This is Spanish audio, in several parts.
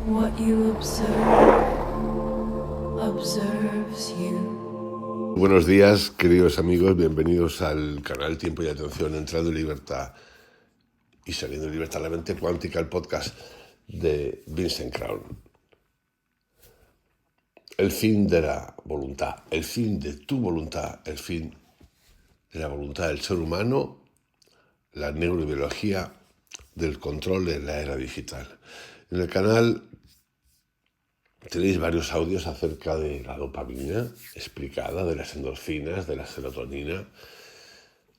What you observe observes you. Buenos días, queridos amigos, bienvenidos al canal Tiempo y Atención, Entrando en Libertad y Saliendo en Libertad, la mente cuántica, el podcast de Vincent Crown. El fin de la voluntad, el fin de tu voluntad, el fin de la voluntad del ser humano, la neurobiología del control de la era digital. En el canal tenéis varios audios acerca de la dopamina explicada, de las endorfinas, de la serotonina,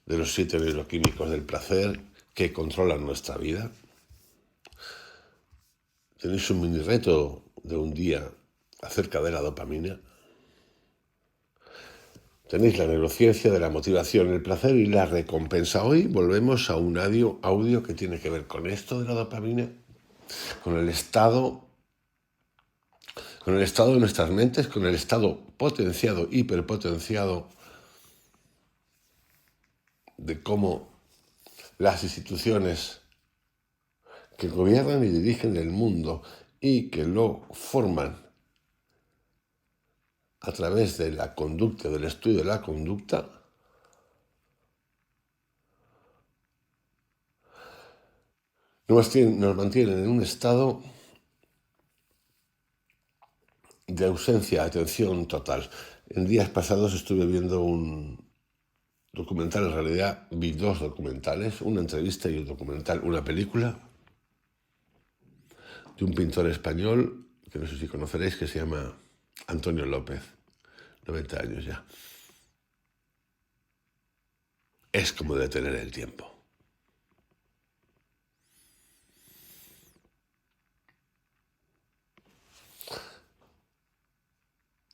de los 7 neuroquímicos del placer que controlan nuestra vida. Tenéis un mini reto de un día acerca de la dopamina. Tenéis la neurociencia de la motivación, el placer y la recompensa. Hoy volvemos a un audio que tiene que ver con esto de la dopamina, con el estado de nuestras mentes, con el estado potenciado, hiperpotenciado de cómo las instituciones que gobiernan y dirigen el mundo y que lo forman a través de la conducta, del estudio de la conducta, nos mantienen en un estado de ausencia, atención total. En días pasados estuve viendo un documental, en realidad vi dos documentales, una entrevista y un documental, una película de un pintor español, que no sé si conoceréis, que se llama Antonio López, 90 años ya. Es como detener el tiempo.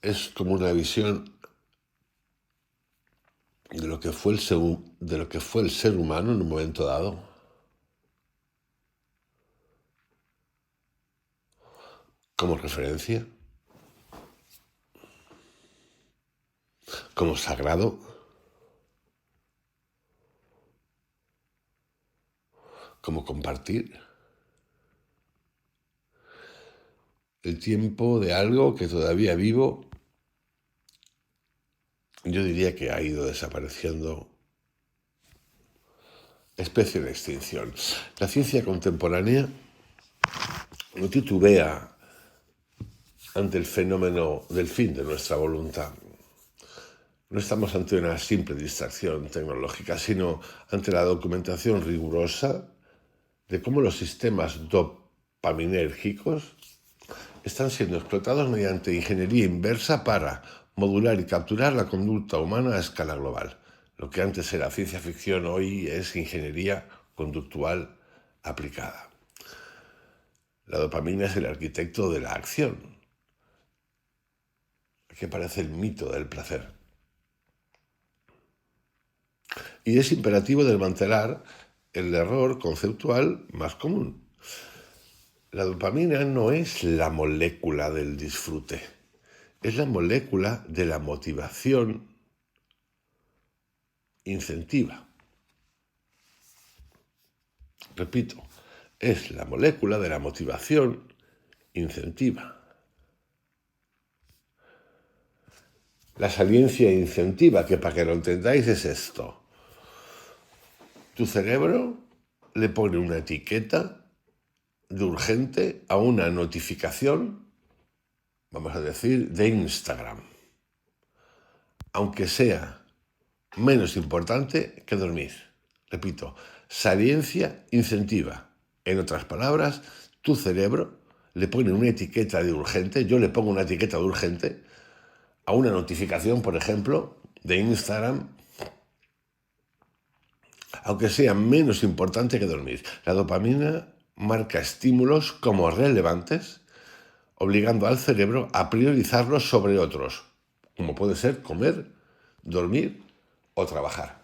Es como una visión de lo que fue el ser humano en un momento dado, como referencia, como sagrado, como compartir el tiempo de algo que todavía vivo. Yo diría que ha ido desapareciendo, especie en extinción. La ciencia contemporánea no titubea ante el fenómeno del fin de nuestra voluntad. No estamos ante una simple distracción tecnológica, sino ante la documentación rigurosa de cómo los sistemas dopaminérgicos están siendo explotados mediante ingeniería inversa para modular y capturar la conducta humana a escala global. Lo que antes era ciencia ficción, hoy es ingeniería conductual aplicada. La dopamina es el arquitecto de la acción, que parece el mito del placer. Y es imperativo desmantelar el error conceptual más común. La dopamina no es la molécula del disfrute, es la molécula de la motivación incentiva. Repito, es la molécula de la motivación incentiva. La saliencia incentiva, que para que lo entendáis es esto. Tu cerebro le pone una etiqueta de urgente a una notificación, vamos a decir, de Instagram, aunque sea menos importante que dormir. Repito, saliencia incentiva. En otras palabras, tu cerebro le pone una etiqueta de urgente, yo le pongo una etiqueta de urgente a una notificación, por ejemplo, de Instagram, aunque sea menos importante que dormir. La dopamina marca estímulos como relevantes, obligando al cerebro a priorizarlos sobre otros, como puede ser comer, dormir o trabajar.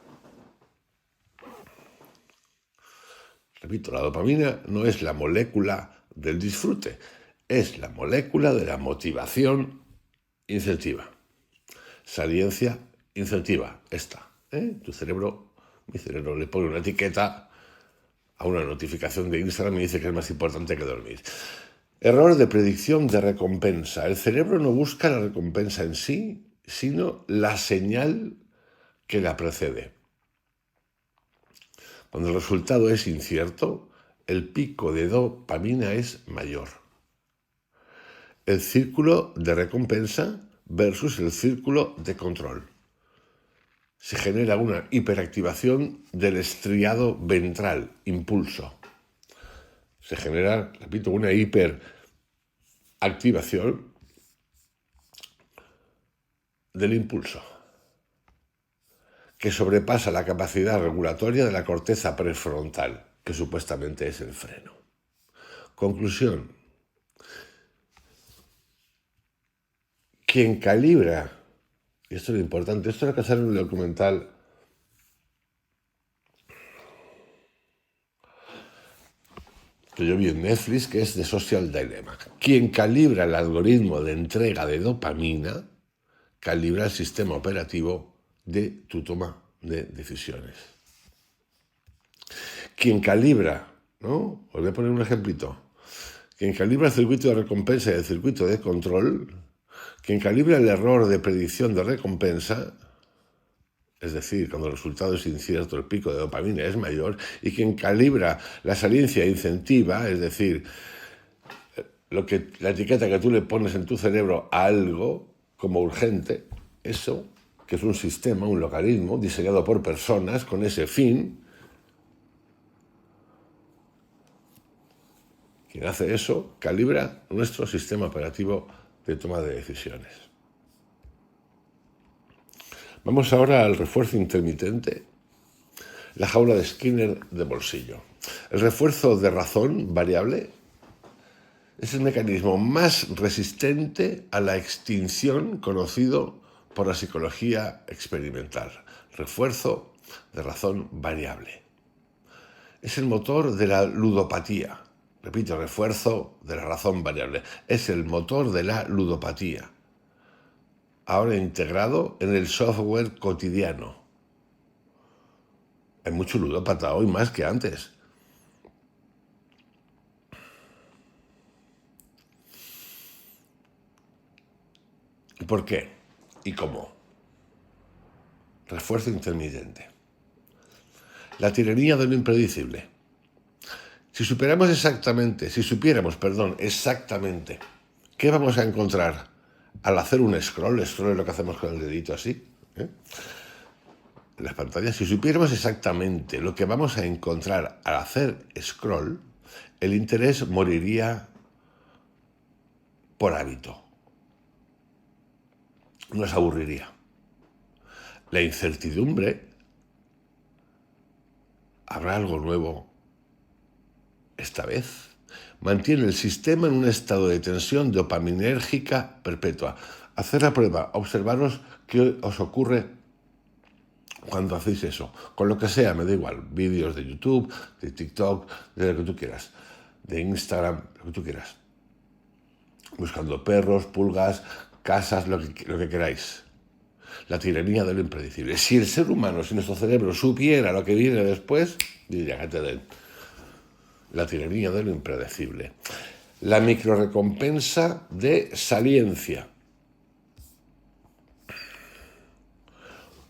Repito, la dopamina no es la molécula del disfrute, es la molécula de la motivación incentiva. Saliencia incentiva, esta. Tu cerebro, mi cerebro le pone una etiqueta a una notificación de Instagram y dice que es más importante que dormir. Error de predicción de recompensa. El cerebro no busca la recompensa en sí, sino la señal que la precede. Cuando el resultado es incierto, el pico de dopamina es mayor. El círculo de recompensa versus el círculo de control. Se genera una hiperactivación del estriado ventral, impulso. Se genera, repito, una hiperactivación del impulso, que sobrepasa la capacidad regulatoria de la corteza prefrontal, que supuestamente es el freno. Conclusión. Quien calibra, y esto es lo importante, esto es lo que sale en un documental que yo vi en Netflix, que es The Social Dilemma. Quien calibra el algoritmo de entrega de dopamina, calibra el sistema operativo de tu toma de decisiones. Quien calibra, ¿no? Os voy a poner un ejemplito. Quien calibra el circuito de recompensa y el circuito de control, quien calibra el error de predicción de recompensa, es decir, cuando el resultado es incierto, el pico de dopamina es mayor, y quien calibra la saliencia incentiva, es decir, la etiqueta que tú le pones en tu cerebro a algo como urgente, eso, que es un sistema, un logaritmo diseñado por personas con ese fin, quien hace eso calibra nuestro sistema operativo de toma de decisiones. Vamos ahora al refuerzo intermitente, la jaula de Skinner de bolsillo. El refuerzo de razón variable es el mecanismo más resistente a la extinción conocido por la psicología experimental. Refuerzo de razón variable. Es el motor de la ludopatía. Repito, refuerzo de la razón variable. Es el motor de la ludopatía, ahora integrado en el software cotidiano. Hay mucho ludópata hoy, más que antes. ¿Por qué? ¿Y cómo? Refuerzo intermitente. La tiranía de lo impredecible. Si supiéramos exactamente qué vamos a encontrar al hacer un scroll es lo que hacemos con el dedito así, en las pantallas, si supiéramos exactamente lo que vamos a encontrar al hacer scroll, el interés moriría por hábito. Nos aburriría. La incertidumbre, ¿habrá algo nuevo esta vez? Mantiene el sistema en un estado de tensión dopaminérgica perpetua. Hacer la prueba, observaros qué os ocurre cuando hacéis eso. Con lo que sea, me da igual. Vídeos de YouTube, de TikTok, de lo que tú quieras. De Instagram, lo que tú quieras. Buscando perros, pulgas, casas, lo que queráis. La tiranía de lo impredecible. Si el ser humano, si nuestro cerebro supiera lo que viene después, diría que te den. La tiranía de lo impredecible. La microrecompensa de saliencia.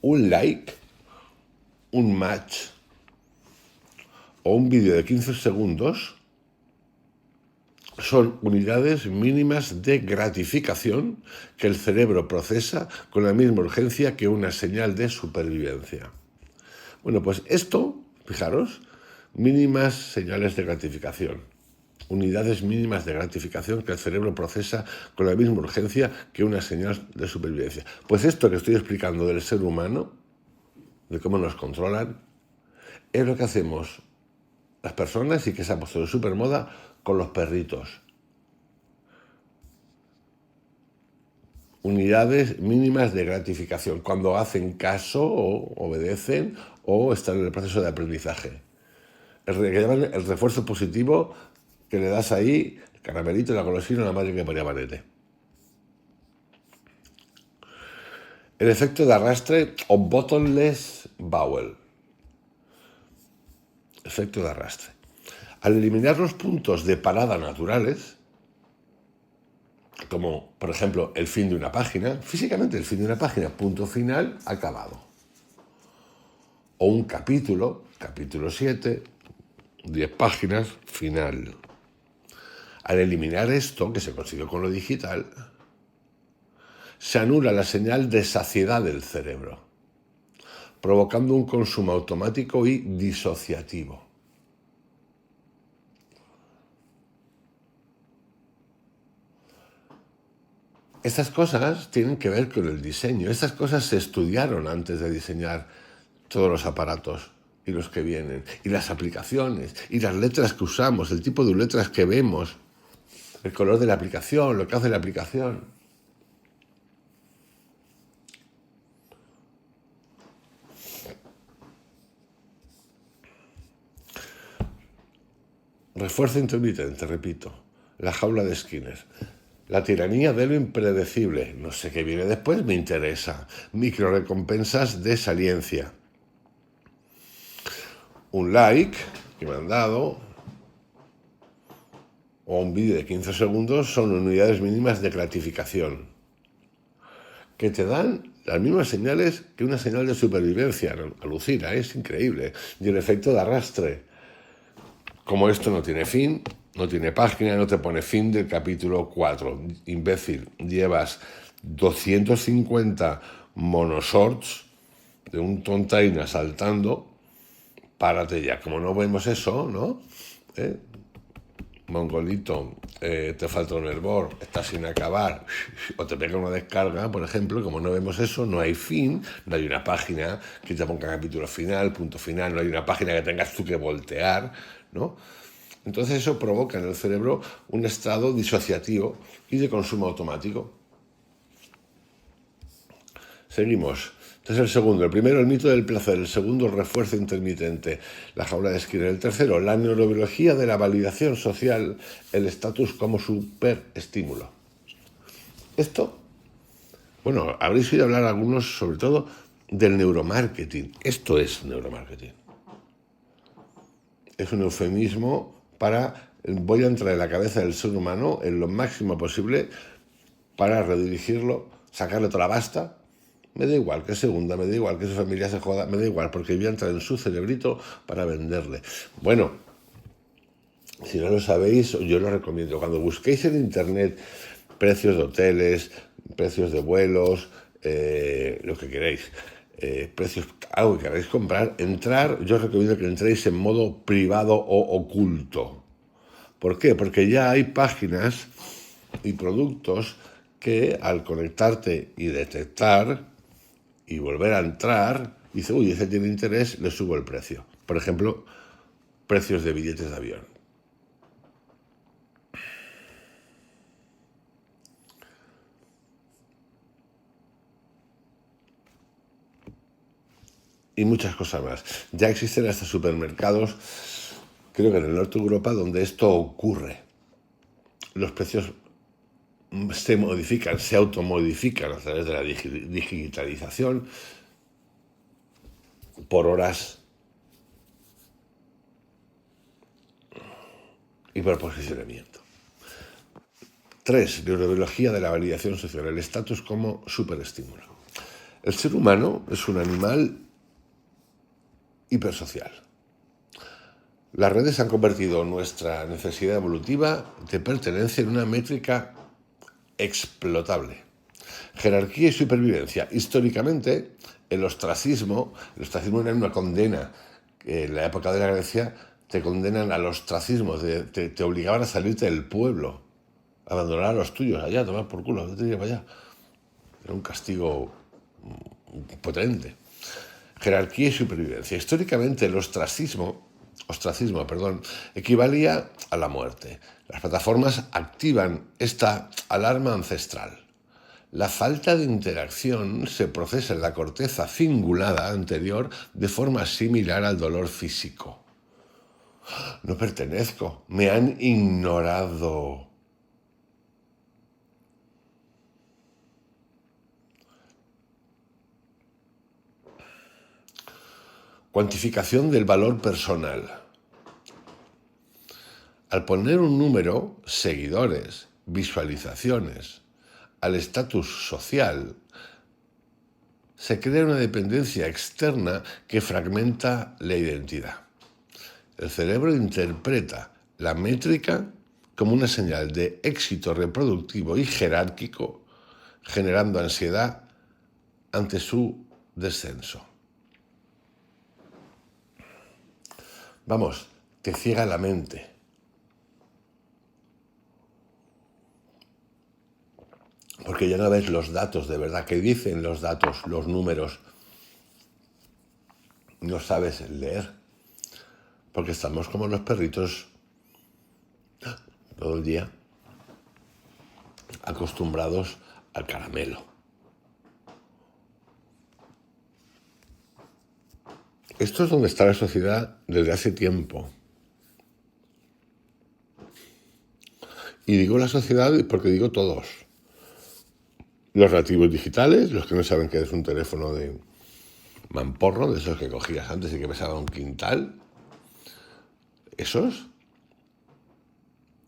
Un like, un match o un vídeo de 15 segundos son unidades mínimas de gratificación que el cerebro procesa con la misma urgencia que una señal de supervivencia. Bueno, pues esto, fijaros, mínimas señales de gratificación. Unidades mínimas de gratificación que el cerebro procesa con la misma urgencia que una señal de supervivencia. Pues esto que estoy explicando del ser humano, de cómo nos controlan, es lo que hacemos las personas y que se ha puesto de supermoda con los perritos. Unidades mínimas de gratificación, cuando hacen caso o obedecen o están en el proceso de aprendizaje. Que llaman el refuerzo positivo que le das ahí, el caramelito, la golosina, la madre que ponía manete. El efecto de arrastre o bottomless bowel. Efecto de arrastre. Al eliminar los puntos de parada naturales, como por ejemplo el fin de una página, físicamente el fin de una página, punto final, acabado. O un capítulo, capítulo 7, 10 páginas, final. Al eliminar esto, que se consiguió con lo digital, se anula la señal de saciedad del cerebro, provocando un consumo automático y disociativo. Estas cosas tienen que ver con el diseño. Estas cosas se estudiaron antes de diseñar todos los aparatos y los que vienen, y las aplicaciones, y las letras que usamos, el tipo de letras que vemos, el color de la aplicación, lo que hace la aplicación. Refuerzo intermitente, repito. La jaula de Skinner. La tiranía de lo impredecible. No sé qué viene después, me interesa. Microrecompensas de saliencia. Un like que me han dado o un vídeo de 15 segundos son unidades mínimas de gratificación que te dan las mismas señales que una señal de supervivencia. Alucina, es increíble. Y el efecto de arrastre. Como esto no tiene fin, no tiene página, no te pone fin del capítulo 4. Imbécil, llevas 250 monoshorts de un tontaina saltando, párate ya. Como no vemos eso, ¿no? Mongolito, te falta un hervor, estás sin acabar, o te pega una descarga, por ejemplo, como no vemos eso, no hay fin, no hay una página que te ponga capítulo final, punto final, no hay una página que tengas tú que voltear, ¿no? Entonces eso provoca en el cerebro un estado disociativo y de consumo automático. Seguimos. Entonces el segundo, el primero el mito del placer, el segundo el refuerzo intermitente, la jaula de Skinner, el tercero la neurobiología de la validación social, el estatus como superestímulo. Esto, bueno, habréis oído hablar algunos sobre todo del neuromarketing. Esto es neuromarketing. Es un eufemismo para voy a entrar en la cabeza del ser humano en lo máximo posible para redirigirlo, sacarle toda la basta. Me da igual que se hunda, me da igual que su familia se joda, me da igual, porque voy a entrar en su cerebrito para venderle. Bueno, si no lo sabéis, yo lo recomiendo. Cuando busquéis en internet precios de hoteles, precios de vuelos, lo que queréis, precios, algo que queráis comprar, yo os recomiendo que entréis en modo privado o oculto. ¿Por qué? Porque ya hay páginas y productos que al conectarte y detectar y volver a entrar, dice, uy, ese tiene interés, le subo el precio. Por ejemplo, precios de billetes de avión. Y muchas cosas más. Ya existen hasta supermercados, creo que en el norte de Europa, donde esto ocurre. Los precios se modifican, se automodifican a través de la digitalización por horas y por posicionamiento. 3. Neurobiología de la validación social, el estatus como superestímulo. El ser humano es un animal hipersocial. Las redes han convertido nuestra necesidad evolutiva de pertenencia en una métrica explotable. Jerarquía y supervivencia. Históricamente, el ostracismo era una condena. En la época de la Grecia te condenan al ostracismo, te obligaban a salirte del pueblo, a abandonar a los tuyos, allá, tomar por culo, no te llevas allá. Era un castigo potente. Jerarquía y supervivencia. Históricamente el ostracismo, equivalía a la muerte. Las plataformas activan esta alarma ancestral. La falta de interacción se procesa en la corteza cingulada anterior de forma similar al dolor físico. No pertenezco, me han ignorado. Cuantificación del valor personal. Al poner un número, seguidores, visualizaciones, al estatus social, se crea una dependencia externa que fragmenta la identidad. El cerebro interpreta la métrica como una señal de éxito reproductivo y jerárquico, generando ansiedad ante su descenso. Vamos, te ciega la mente. Porque ya no ves los datos de verdad, que dicen los datos, los números. No sabes leer. Porque estamos como los perritos todo el día acostumbrados al caramelo. Esto es donde está la sociedad desde hace tiempo. Y digo la sociedad porque digo todos. Los nativos digitales, los que no saben qué es un teléfono de mamporro, de esos que cogías antes y que pesaba un quintal. Esos.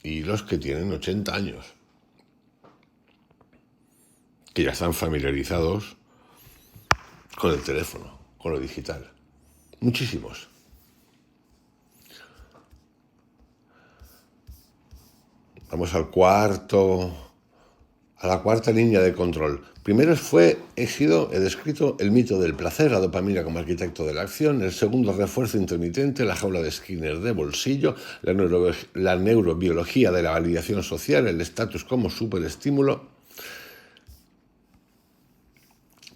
Y los que tienen 80 años. Que ya están familiarizados con el teléfono, con lo digital. Muchísimos. Vamos a la cuarta línea de control. Primero he descrito el mito del placer, la dopamina como arquitecto de la acción. El segundo, refuerzo intermitente, la jaula de Skinner de bolsillo, la neurobiología de la validación social, el estatus como superestímulo.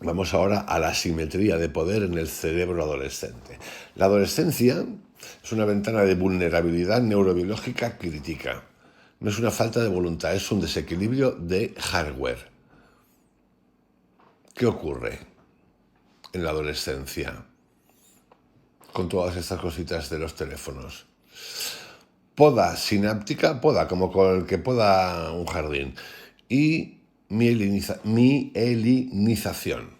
Vamos ahora a la asimetría de poder en el cerebro adolescente. La adolescencia es una ventana de vulnerabilidad neurobiológica crítica. No es una falta de voluntad, es un desequilibrio de hardware. ¿Qué ocurre en la adolescencia con todas estas cositas de los teléfonos? Poda sináptica, poda como con el que poda un jardín, y mielinización.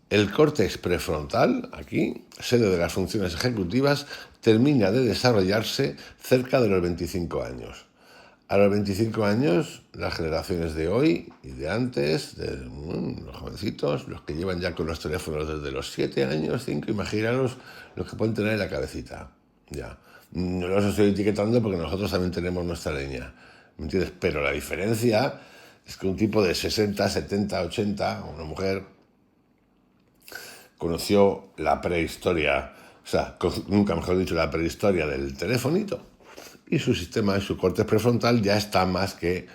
El córtex prefrontal, aquí, sede de las funciones ejecutivas, termina de desarrollarse cerca de los 25 años. A los 25 años, las generaciones de hoy y de antes, los jovencitos, los que llevan ya con los teléfonos desde los 7 años, 5, imaginaros los que pueden tener en la cabecita. Ya. No los estoy etiquetando porque nosotros también tenemos nuestra leña, ¿me entiendes? Pero la diferencia es que un tipo de 60, 70, 80, una mujer, conoció la prehistoria, nunca mejor dicho, la prehistoria del telefonito. Y su sistema, su córtex prefrontal ya está más que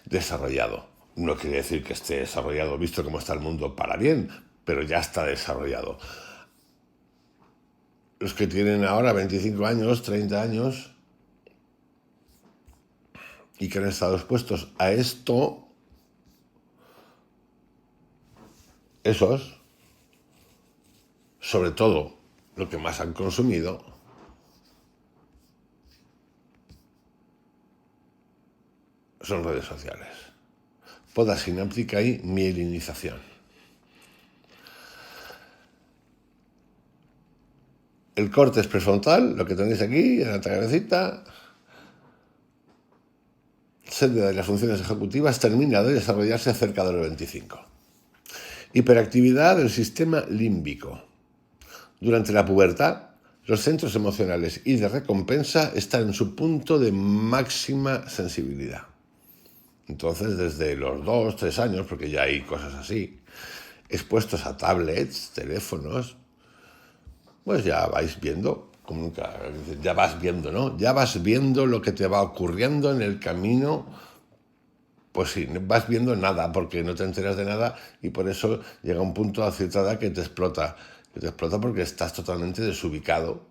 desarrollado. No quiere decir que esté desarrollado visto cómo está el mundo para bien, pero ya está desarrollado. Los que tienen ahora 25 años, 30 años y que han estado expuestos a esto, esos, sobre todo, lo que más han consumido son redes sociales. Poda sináptica y mielinización. El córtex prefrontal, lo que tenéis aquí en la cabecita, sede de las funciones ejecutivas, termina de desarrollarse cerca de los 25. Hiperactividad del sistema límbico. Durante la pubertad, los centros emocionales y de recompensa están en su punto de máxima sensibilidad. Entonces, desde los 2, 3 años, porque ya hay cosas así, expuestos a tablets, teléfonos, pues ya vais viendo, como nunca, ya vas viendo, ¿no? Ya vas viendo lo que te va ocurriendo en el camino. Pues sí, vas viendo nada, porque no te enteras de nada y por eso llega un punto a cierta edad que te explota. Que te explota porque estás totalmente desubicado,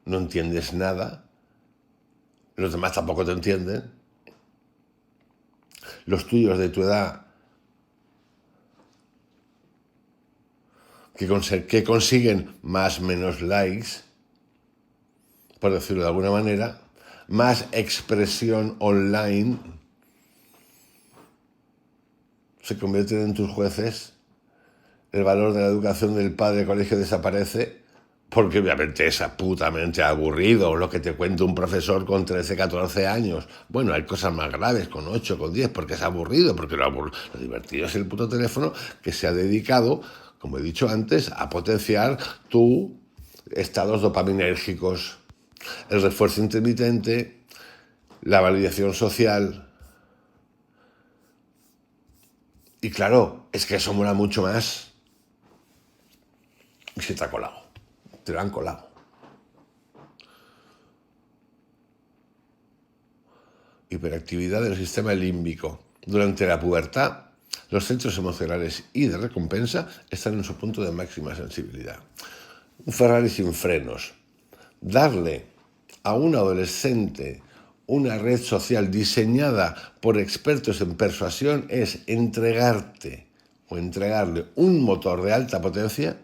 no entiendes nada, los demás tampoco te entienden. Los tuyos de tu edad que consiguen más menos likes, por decirlo de alguna manera, más expresión online, se convierten en tus jueces, el valor de la educación del padre de colegio desaparece porque obviamente es putamente aburrido lo que te cuenta un profesor con 13, 14 años. Bueno, hay cosas más graves con 8, con 10, porque es aburrido, porque lo divertido es el puto teléfono que se ha dedicado, como he dicho antes, a potenciar tus estados dopaminérgicos, el refuerzo intermitente, la validación social. Y claro, es que eso mola mucho más. Y se te ha colado. Te lo han colado. Hiperactividad del sistema límbico. Durante la pubertad, los centros emocionales y de recompensa están en su punto de máxima sensibilidad. Un Ferrari sin frenos. Darle a un adolescente una red social diseñada por expertos en persuasión es entregarte o entregarle un motor de alta potencia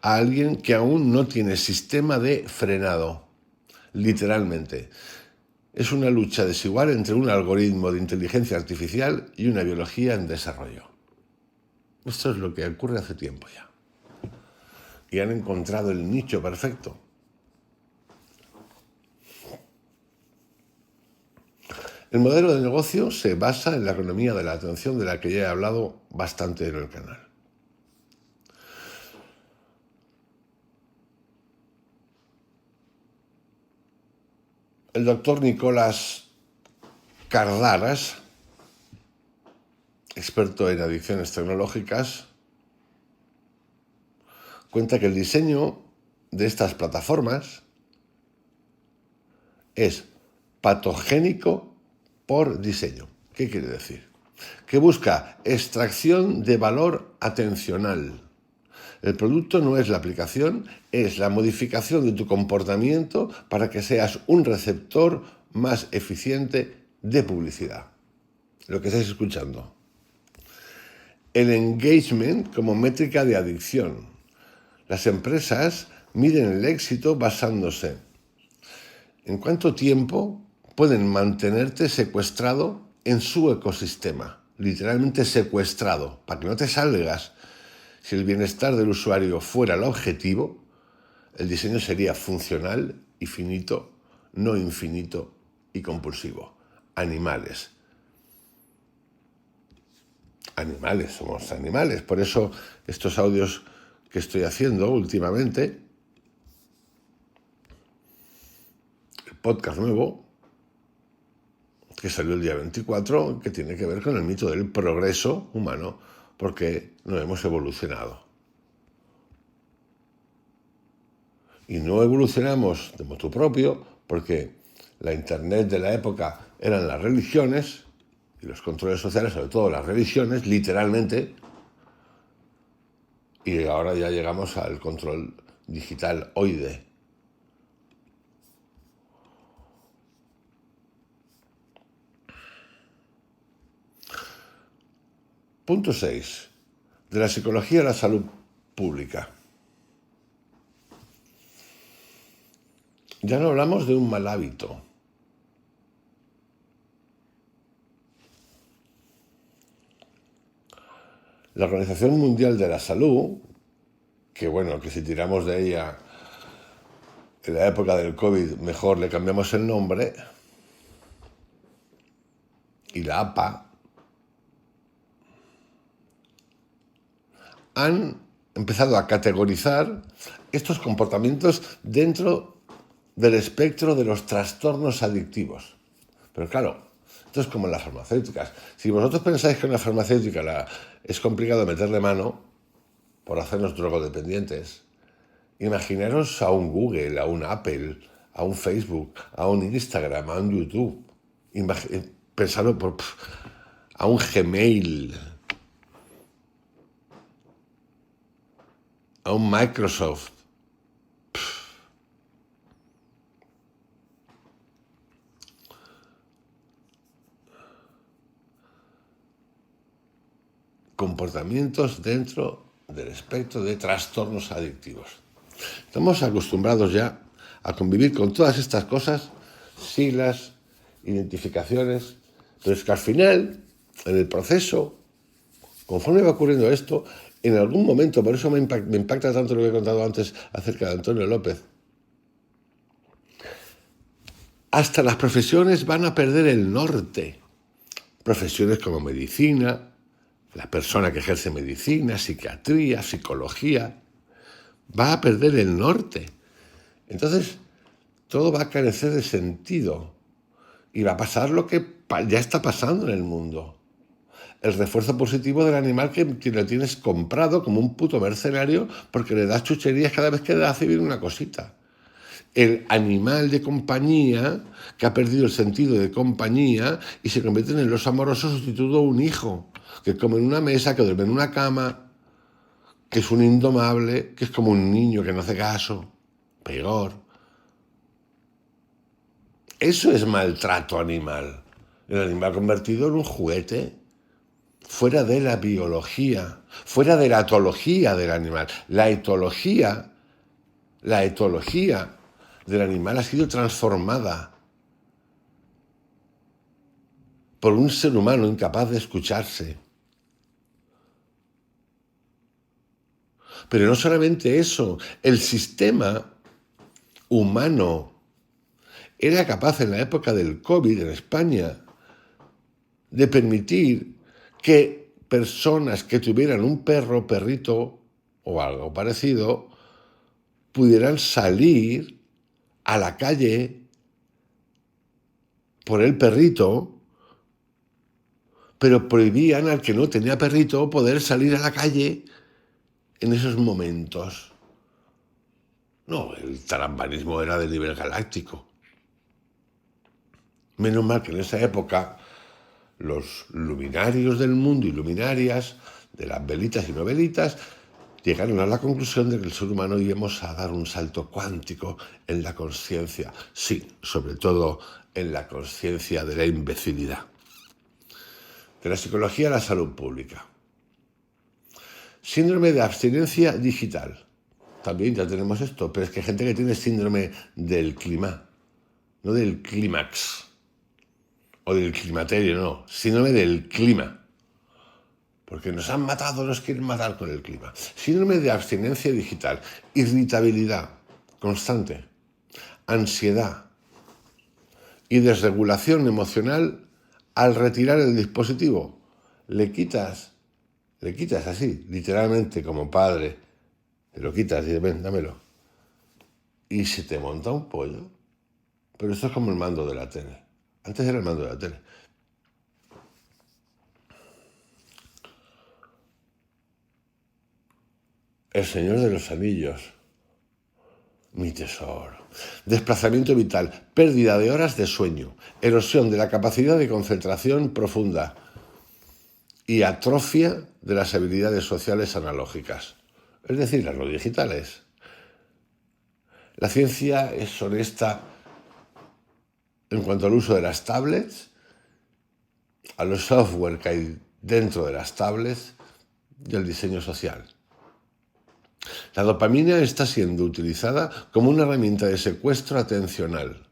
a alguien que aún no tiene sistema de frenado. Literalmente. Es una lucha desigual entre un algoritmo de inteligencia artificial y una biología en desarrollo. Esto es lo que ocurre hace tiempo ya. Y han encontrado el nicho perfecto. El modelo de negocio se basa en la economía de la atención, de la que ya he hablado bastante en el canal. El doctor Nicolás Kardaras, experto en adicciones tecnológicas, cuenta que el diseño de estas plataformas es patogénico por diseño. ¿Qué quiere decir? Que busca extracción de valor atencional. El producto no es la aplicación, es la modificación de tu comportamiento para que seas un receptor más eficiente de publicidad. Lo que estáis escuchando. El engagement como métrica de adicción. Las empresas miden el éxito basándose en cuánto tiempo pueden mantenerte secuestrado en su ecosistema. Literalmente secuestrado, para que no te salgas. Si el bienestar del usuario fuera el objetivo, el diseño sería funcional y finito, no infinito y compulsivo. Animales. Animales, somos animales. Por eso estos audios que estoy haciendo últimamente, el podcast nuevo, que salió el día 24, que tiene que ver con el mito del progreso humano, porque no hemos evolucionado. Y no evolucionamos de motu propio, porque la internet de la época eran las religiones, y los controles sociales, sobre todo las religiones, literalmente, y ahora ya llegamos al control digital oide. Punto 6. De la psicología a la salud pública. Ya no hablamos de un mal hábito. La Organización Mundial de la Salud, que bueno, que si tiramos de ella en la época del COVID, mejor le cambiamos el nombre, y la APA, han empezado a categorizar estos comportamientos dentro del espectro de los trastornos adictivos. Pero claro, esto es como en las farmacéuticas. Si vosotros pensáis que en la farmacéutica es complicado meterle mano por hacernos drogodependientes, imaginaros a un Google, a un Apple, a un Facebook, a un Instagram, a un YouTube. Pensadlo a un Gmail, a un Microsoft. Comportamientos dentro del espectro de trastornos adictivos. Estamos acostumbrados ya a convivir con todas estas cosas, siglas, identificaciones, pero es que al final, en el proceso, conforme va ocurriendo esto, en algún momento, por eso me impacta tanto lo que he contado antes acerca de Antonio López, hasta las profesiones van a perder el norte. Profesiones como medicina, la persona que ejerce medicina, psiquiatría, psicología, va a perder el norte. Entonces, todo va a carecer de sentido y va a pasar lo que ya está pasando en el mundo. El refuerzo positivo del animal que lo tienes comprado como un puto mercenario porque le das chucherías cada vez que le hace bien una cosita. El animal de compañía que ha perdido el sentido de compañía y se convierte en el oso amoroso sustituto de un hijo, que come en una mesa, que duerme en una cama, que es un indomable, que es como un niño que no hace caso, peor. Eso es maltrato animal. El animal convertido en un juguete, fuera de la biología, fuera de la etología del animal. La etología del animal ha sido transformada por un ser humano incapaz de escucharse. Pero no solamente eso, el sistema humano era capaz en la época del COVID en España de permitir que personas que tuvieran un perro, perrito o algo parecido pudieran salir a la calle por el perrito, pero prohibían al que no tenía perrito poder salir a la calle en esos momentos. No, el tarambanismo era de nivel galáctico. Menos mal que en esa época los luminarios del mundo y luminarias de las velitas y no velitas llegaron a la conclusión de que el ser humano íbamos a dar un salto cuántico en la conciencia. Sí, sobre todo en la conciencia de la imbecilidad. De la psicología a la salud pública. Síndrome de abstinencia digital. También ya tenemos esto, pero es que hay gente que tiene síndrome del clima, no del clímax o del climaterio, no, síndrome del clima. Porque nos han matado, nos quieren matar con el clima. Síndrome de abstinencia digital, irritabilidad constante, ansiedad y desregulación emocional al retirar el dispositivo. Le quitas así, literalmente como padre, te lo quitas y dices, ven, dámelo. Y se te monta un pollo. Pero esto es como el mando de la tele. Antes era el mando de la tele. El Señor de los Anillos. Mi tesoro. Desplazamiento vital, pérdida de horas de sueño, erosión de la capacidad de concentración profunda y atrofia de las habilidades sociales analógicas, es decir, las no digitales. La ciencia es honesta en cuanto al uso de las tablets, a los software que hay dentro de las tablets y al diseño social. La dopamina está siendo utilizada como una herramienta de secuestro atencional.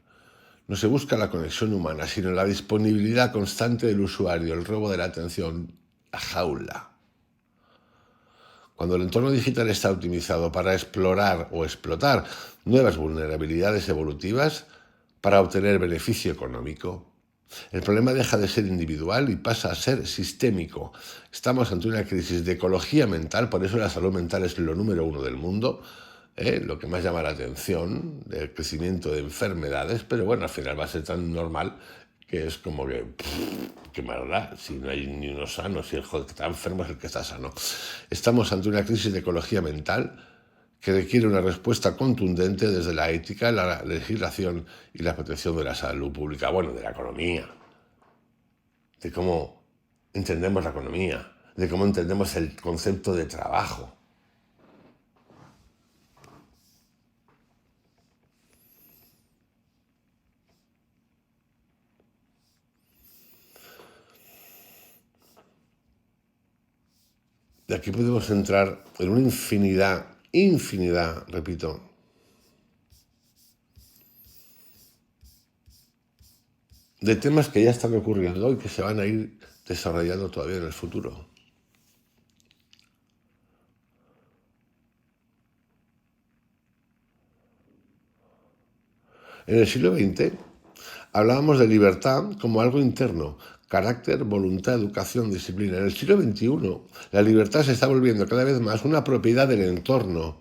No se busca la conexión humana, sino la disponibilidad constante del usuario, el robo de la atención, la jaula. Cuando el entorno digital está optimizado para explorar o explotar nuevas vulnerabilidades evolutivas para obtener beneficio económico, el problema deja de ser individual y pasa a ser sistémico. Estamos ante una crisis de ecología mental, por eso la salud mental es lo número uno del mundo, lo que más llama la atención, el crecimiento de enfermedades, pero bueno, al final va a ser tan normal que es como que, qué maldad, si no hay ni uno sano, si el que está enfermo es el que está sano. Estamos ante una crisis de ecología mental que requiere una respuesta contundente desde la ética, la legislación y la protección de la salud pública, bueno, de la economía, de cómo entendemos la economía, de cómo entendemos el concepto de trabajo. De aquí podemos entrar en una infinidad, repito, de temas que ya están ocurriendo y que se van a ir desarrollando todavía en el futuro. En el siglo XX hablábamos de libertad como algo interno, carácter, voluntad, educación, disciplina. En el siglo XXI la libertad se está volviendo cada vez más una propiedad del entorno.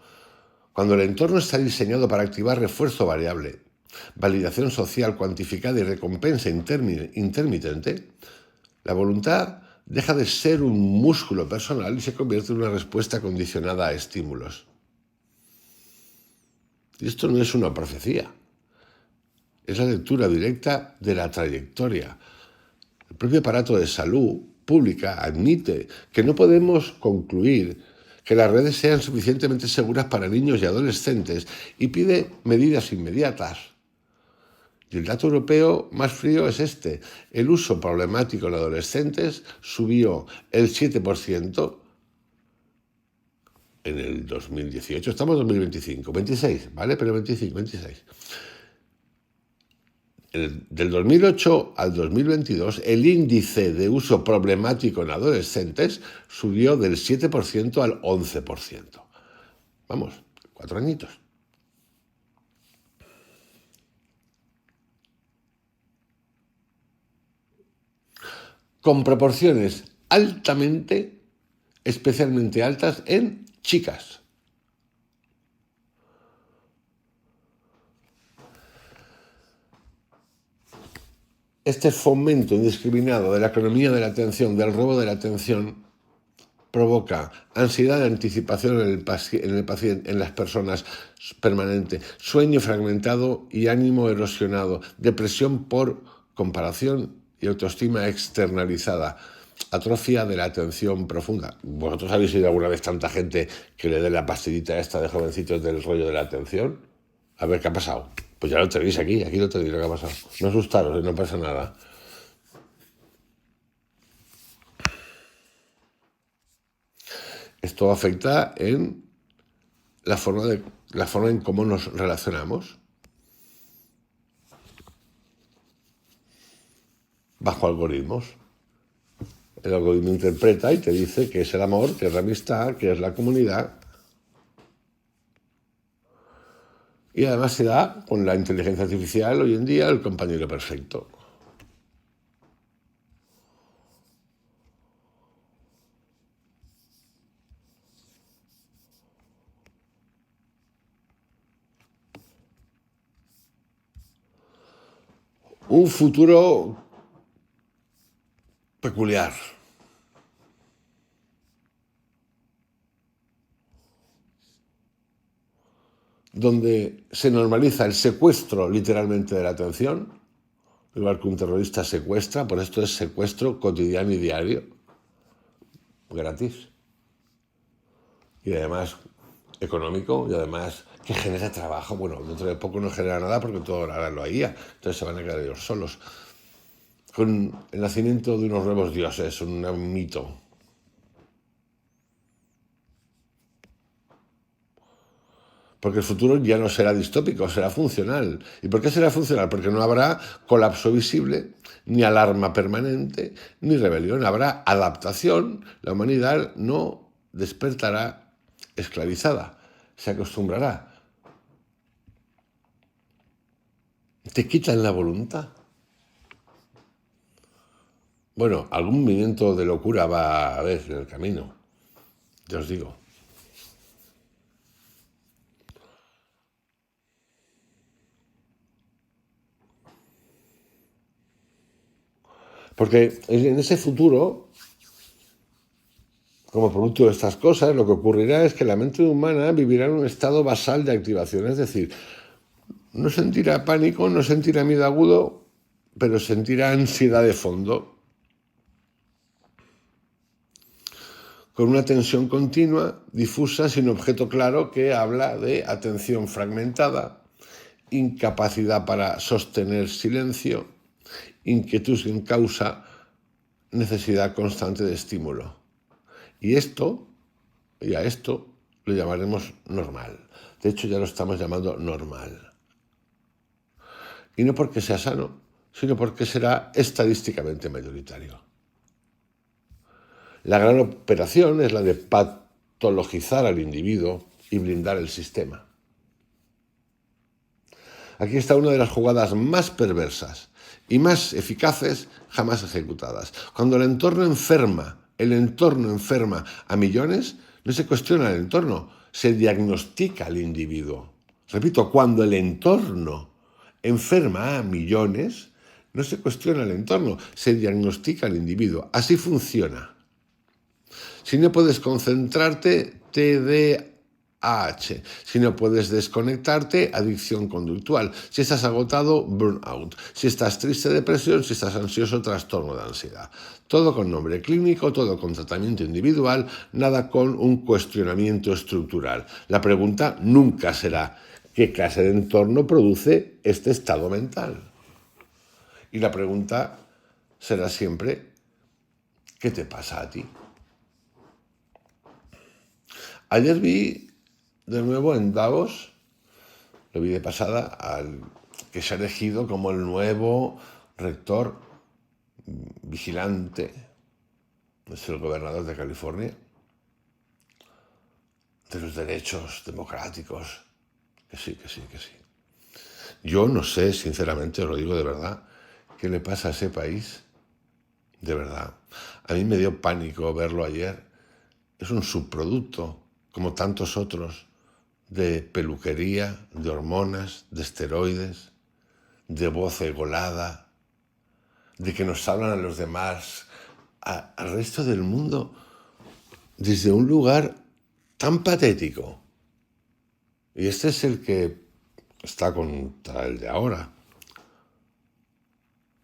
Cuando el entorno está diseñado para activar refuerzo variable, validación social cuantificada y recompensa intermitente, la voluntad deja de ser un músculo personal y se convierte en una respuesta condicionada a estímulos. Y esto no es una profecía, es la lectura directa de la trayectoria. El propio aparato de salud pública admite que no podemos concluir que las redes sean suficientemente seguras para niños y adolescentes y pide medidas inmediatas. Y el dato europeo más frío es este. El uso problemático en adolescentes subió el 7% en el 2018. Estamos en 2025, 26, ¿vale? Pero 25, 26. Del 2008 al 2022, el índice de uso problemático en adolescentes subió del 7% al 11%. Vamos, 4 añitos. Con proporciones especialmente altas en chicas. Este fomento indiscriminado de la economía de la atención, del robo de la atención, provoca ansiedad de anticipación en el paciente, en las personas permanente, sueño fragmentado y ánimo erosionado, depresión por comparación y autoestima externalizada, atrofia de la atención profunda. ¿Vosotros habéis oído alguna vez tanta gente que le dé la pastillita esta de jovencitos del rollo de la atención? A ver qué ha pasado. Pues ya lo tenéis aquí lo tenéis lo que ha pasado. No asustaros, no pasa nada. Esto afecta en la forma en cómo nos relacionamos. Bajo algoritmos. El algoritmo interpreta y te dice que es el amor, que es la amistad, que es la comunidad. Y además se da con la inteligencia artificial hoy en día el compañero perfecto. Un futuro peculiar. Donde se normaliza el secuestro literalmente de la atención, igual que un terrorista secuestra, por esto es secuestro cotidiano y diario, gratis. Y además económico, y además que genera trabajo. Bueno, dentro de poco no genera nada porque todo ahora lo haría, entonces se van a quedar ellos solos. Con el nacimiento de unos nuevos dioses, un mito. Porque el futuro ya no será distópico, será funcional. ¿Y por qué será funcional? Porque no habrá colapso visible, ni alarma permanente, ni rebelión. Habrá adaptación. La humanidad no despertará esclavizada, se acostumbrará. ¿Te quitan la voluntad? Bueno, algún movimiento de locura va a haber en el camino, ya os digo. Porque en ese futuro, como producto de estas cosas, lo que ocurrirá es que la mente humana vivirá en un estado basal de activación, es decir, no sentirá pánico, no sentirá miedo agudo, pero sentirá ansiedad de fondo, con una tensión continua, difusa, sin objeto claro, que habla de atención fragmentada, incapacidad para sostener silencio, inquietud sin causa, necesidad constante de estímulo. Y a esto lo llamaremos normal. De hecho, ya lo estamos llamando normal. Y no porque sea sano, sino porque será estadísticamente mayoritario. La gran operación es la de patologizar al individuo y blindar el sistema. Aquí está una de las jugadas más perversas y más eficaces jamás ejecutadas. Cuando el entorno enferma a millones, no se cuestiona el entorno, se diagnostica al individuo. Repito, cuando el entorno enferma a millones, no se cuestiona el entorno, se diagnostica al individuo. Así funciona. Si no puedes concentrarte, TDAH. Si no puedes desconectarte, adicción conductual. Si estás agotado, burnout. Si estás triste, depresión. Si estás ansioso, trastorno de ansiedad. Todo con nombre clínico, todo con tratamiento individual, nada con un cuestionamiento estructural. La pregunta nunca será ¿qué clase de entorno produce este estado mental? Y la pregunta será siempre ¿qué te pasa a ti? Ayer vi de nuevo en Davos, lo vi de pasada, al que se ha elegido como el nuevo rector vigilante, es el gobernador de California, de los derechos democráticos. Que sí. Yo no sé, sinceramente, os lo digo de verdad, qué le pasa a ese país. De verdad. A mí me dio pánico verlo ayer. Es un subproducto, como tantos otros, de peluquería, de hormonas, de esteroides, de voz egolada, de que nos hablan a los demás, al resto del mundo, desde un lugar tan patético. Y este es el que está contra el de ahora.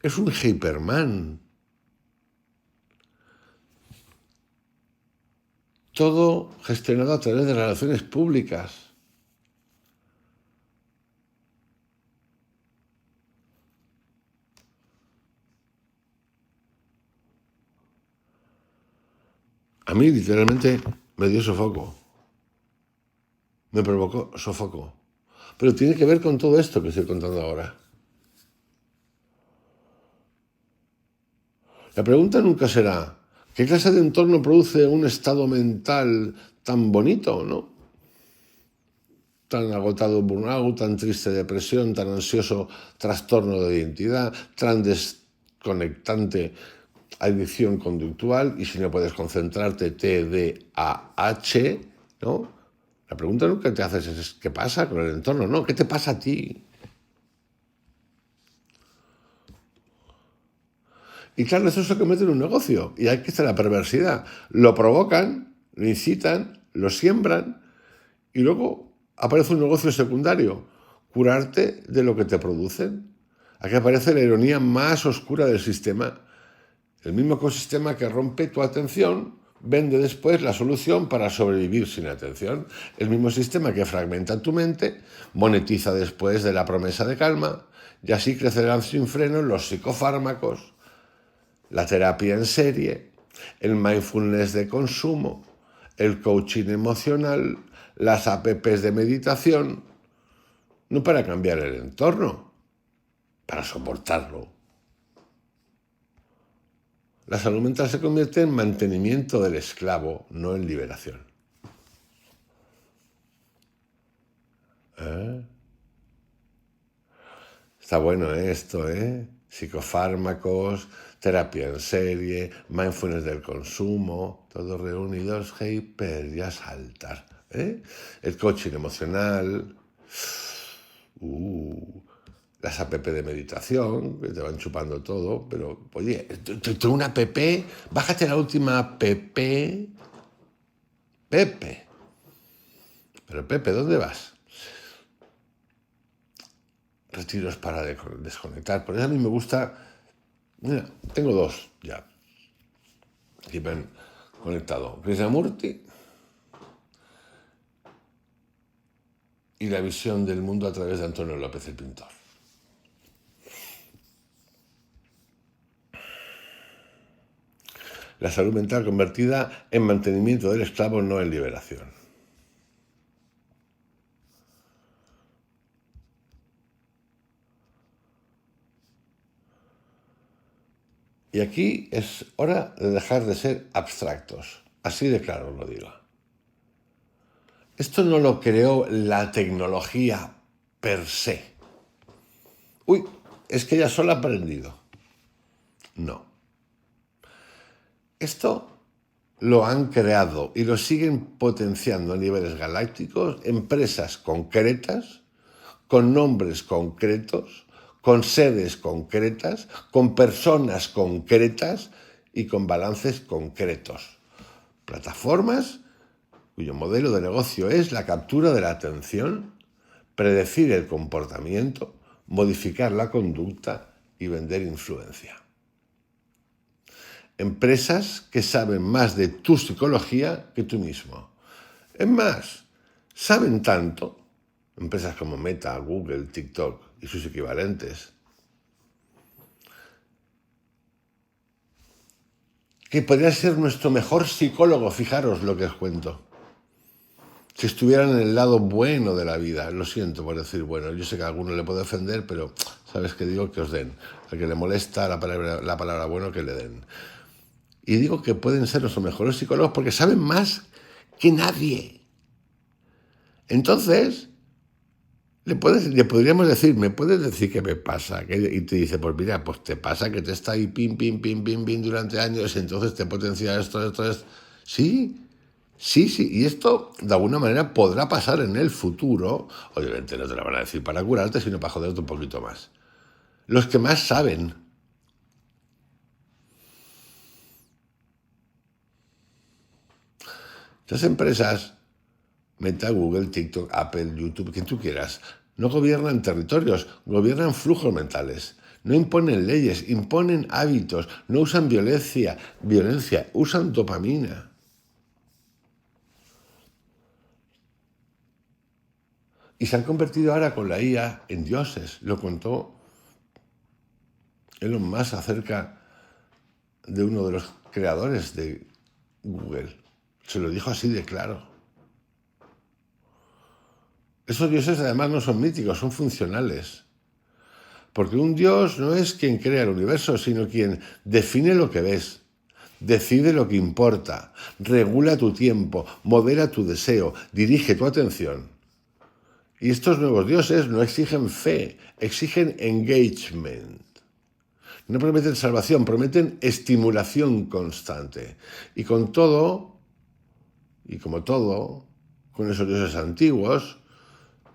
Es un Hyperman. Todo gestionado a través de relaciones públicas. A mí literalmente me dio sofoco. Me provocó sofoco. Pero tiene que ver con todo esto que estoy contando ahora. La pregunta nunca será ¿qué clase de entorno produce un estado mental tan bonito, no? Tan agotado burnout, tan triste depresión, tan ansioso trastorno de identidad, tan desconectante adicción conductual, y si no puedes concentrarte, TDAH, ¿no? La pregunta nunca te haces es ¿qué pasa con el entorno? No, ¿qué te pasa a ti? Y claro, eso se convierte en un negocio, y aquí está la perversidad. Lo provocan, lo incitan, lo siembran, y luego aparece un negocio secundario, curarte de lo que te producen. Aquí aparece la ironía más oscura del sistema. El mismo ecosistema que rompe tu atención vende después la solución para sobrevivir sin atención. El mismo sistema que fragmenta tu mente monetiza después de la promesa de calma, y así crecerán sin freno los psicofármacos, la terapia en serie, el mindfulness de consumo, el coaching emocional, las apps de meditación, no para cambiar el entorno, para soportarlo. La salud mental se convierte en mantenimiento del esclavo, no en liberación. Está bueno esto, psicofármacos, terapia en serie, mindfulness del consumo, todos reunidos, hyper, ya saltar. El coaching emocional, las app de meditación, que te van chupando todo, pero, oye, tú una app, bájate la última app, Pepe. Pero Pepe, ¿dónde vas? Retiros para desconectar. Por eso a mí me gusta. Mira, tengo dos ya. Aquí ven conectado. Krishnamurti y la visión del mundo a través de Antonio López, el pintor. La salud mental convertida en mantenimiento del esclavo, no en liberación. Y aquí es hora de dejar de ser abstractos. Así de claro lo digo. Esto no lo creó la tecnología per se. uy, es que ella sola ha aprendido. No. Esto lo han creado y lo siguen potenciando a niveles galácticos empresas concretas, con nombres concretos, con sedes concretas, con personas concretas y con balances concretos. Plataformas cuyo modelo de negocio es la captura de la atención, predecir el comportamiento, modificar la conducta y vender influencia. Empresas que saben más de tu psicología que tú mismo. Es más, saben tanto, empresas como Meta, Google, TikTok y sus equivalentes, que podría ser nuestro mejor psicólogo, fijaros lo que os cuento. Si estuvieran en el lado bueno de la vida, lo siento por decir bueno, yo sé que a alguno le puede ofender, pero sabes que digo que os den. Al que le molesta la palabra bueno, que le den. Y digo que pueden ser nuestros mejores psicólogos porque saben más que nadie. Entonces, le podríamos decir, ¿me puedes decir qué me pasa? Y te dice, pues mira, pues te pasa que te está ahí pim, pim, pim, pim, pim durante años, entonces te potencia esto. Sí. Y esto de alguna manera podrá pasar en el futuro. Obviamente no te lo van a decir para curarte, sino para joderte un poquito más. Los que más saben. Estas empresas, Meta, Google, TikTok, Apple, YouTube, quien tú quieras, no gobiernan territorios, gobiernan flujos mentales. No imponen leyes, imponen hábitos, no usan violencia, usan dopamina. Y se han convertido ahora con la IA en dioses. Lo contó Elon Musk acerca de uno de los creadores de Google. Se lo dijo así de claro. Esos dioses además no son míticos, son funcionales. Porque un dios no es quien crea el universo, sino quien define lo que ves, decide lo que importa, regula tu tiempo, modera tu deseo, dirige tu atención. Y estos nuevos dioses no exigen fe, exigen engagement. No prometen salvación, prometen estimulación constante. Y con todo, y como todo, con esos dioses antiguos,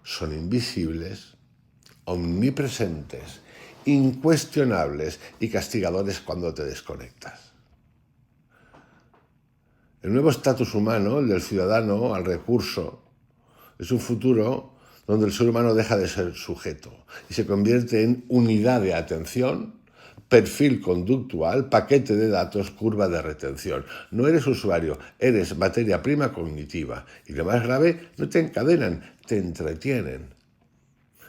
son invisibles, omnipresentes, incuestionables y castigadores cuando te desconectas. El nuevo estatus humano, el del ciudadano al recurso, es un futuro donde el ser humano deja de ser sujeto y se convierte en unidad de atención, perfil conductual, paquete de datos, curva de retención. No eres usuario, eres materia prima cognitiva. Y lo más grave, no te encadenan, te entretienen.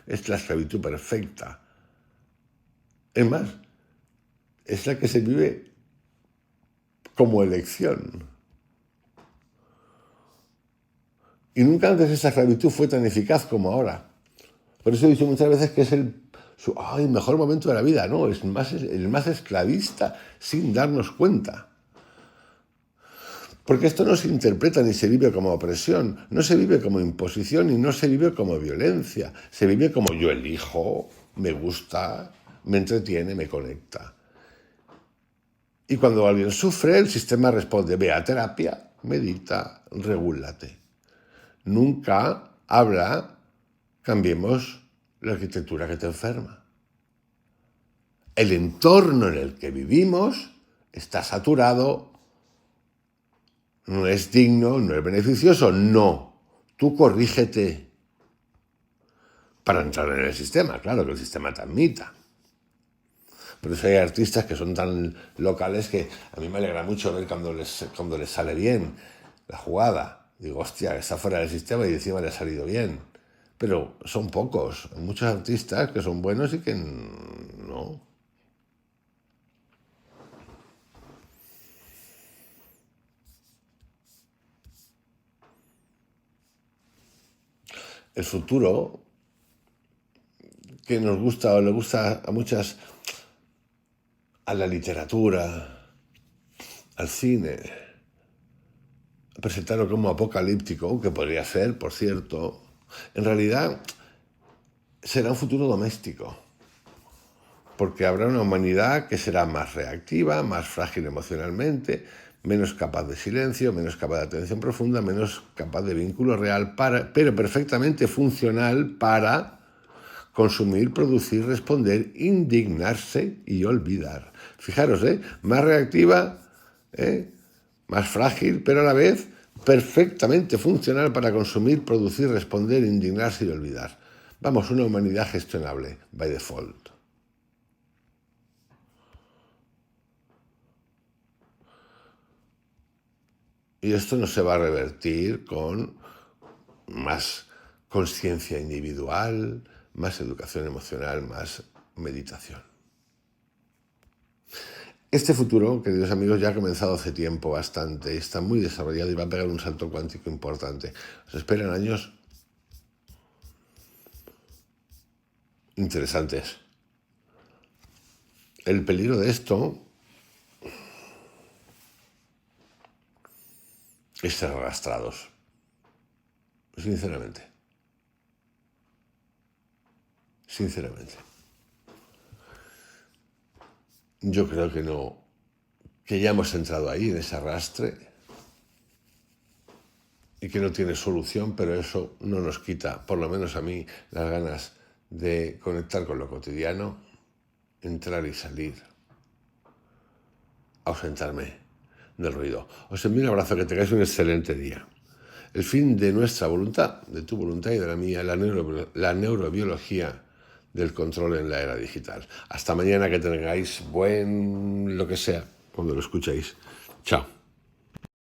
Es la esclavitud perfecta. Es más, es la que se vive como elección. Y nunca antes esa esclavitud fue tan eficaz como ahora. Por eso he dicho muchas veces que es el mejor momento de la vida. No, es el más esclavista sin darnos cuenta. Porque esto no se interpreta ni se vive como opresión, no se vive como imposición y no se vive como violencia. Se vive como yo elijo, me gusta, me entretiene, me conecta. Y cuando alguien sufre, el sistema responde, ve a terapia, medita, regúlate. Nunca habla, cambiemos la arquitectura que te enferma. El entorno en el que vivimos está saturado, no es digno, no es beneficioso, no. Tú corrígete para entrar en el sistema, claro, que el sistema te admita. Por eso hay artistas que son tan locales que a mí me alegra mucho ver cuando les sale bien la jugada. Digo, hostia, está fuera del sistema y encima le ha salido bien. Pero son pocos. Hay muchos artistas que son buenos y que no. El futuro que nos gusta o le gusta a muchas, a la literatura, al cine, presentarlo como apocalíptico, que podría ser, por cierto, en realidad será un futuro doméstico. porque habrá una humanidad que será más reactiva, más frágil emocionalmente, menos capaz de silencio, menos capaz de atención profunda, menos capaz de vínculo real, pero perfectamente funcional para consumir, producir, responder, indignarse y olvidar. Fijaros, más reactiva, más frágil, pero a la vez perfectamente funcional para consumir, producir, responder, indignarse y olvidar. Vamos, una humanidad gestionable, by default. Y esto no se va a revertir con más conciencia individual, más educación emocional, más meditación. Este futuro, queridos amigos, ya ha comenzado hace tiempo bastante, está muy desarrollado y va a pegar un salto cuántico importante. Os esperan años interesantes. El peligro de esto es ser arrastrados, sinceramente. Yo creo que no, que ya hemos entrado ahí en ese arrastre y que no tiene solución, pero eso no nos quita, por lo menos a mí, las ganas de conectar con lo cotidiano, entrar y salir, ausentarme del ruido. Os envío un abrazo, que tengáis un excelente día. El fin de nuestra voluntad, de tu voluntad y de la mía, la neurobiología del control en la era digital. Hasta mañana, que tengáis buen lo que sea cuando lo escuchéis. Chao.